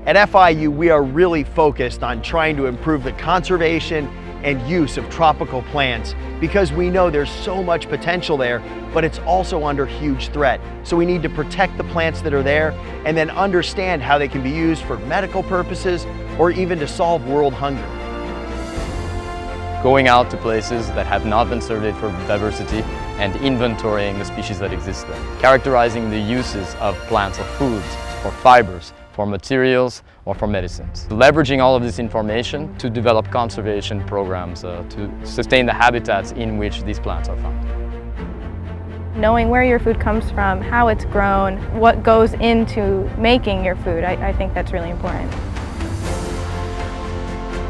At FIU, we are really focused on trying to improve the conservation and use of tropical plants because we know there's so much potential there, but it's also under huge threat. So we need to protect the plants that are there and then understand how they can be used for medical purposes or even to solve world hunger. Going out to places that have not been surveyed for diversity and inventorying the species that exist there. Characterizing the uses of plants or foods, for fibers, for materials, or for medicines. Leveraging all of this information to develop conservation programs to sustain the habitats in which these plants are found. Knowing where your food comes from, how it's grown, what goes into making your food, I think that's really important.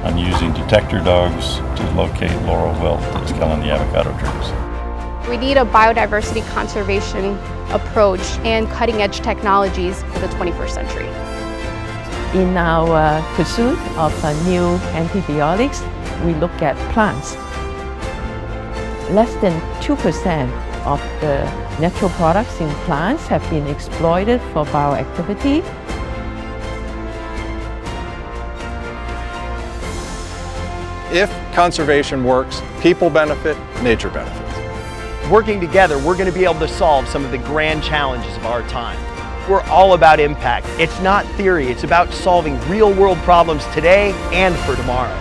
I'm using detector dogs to locate laurel wilt that's killing the avocado trees. We need a biodiversity conservation approach and cutting-edge technologies for the 21st century. In our pursuit of new antibiotics, we look at plants. Less than 2% of the natural products in plants have been exploited for bioactivity. If conservation works, people benefit, nature benefits. Working together, we're going to be able to solve some of the grand challenges of our time. We're all about impact. It's not theory, it's about solving real-world problems today and for tomorrow.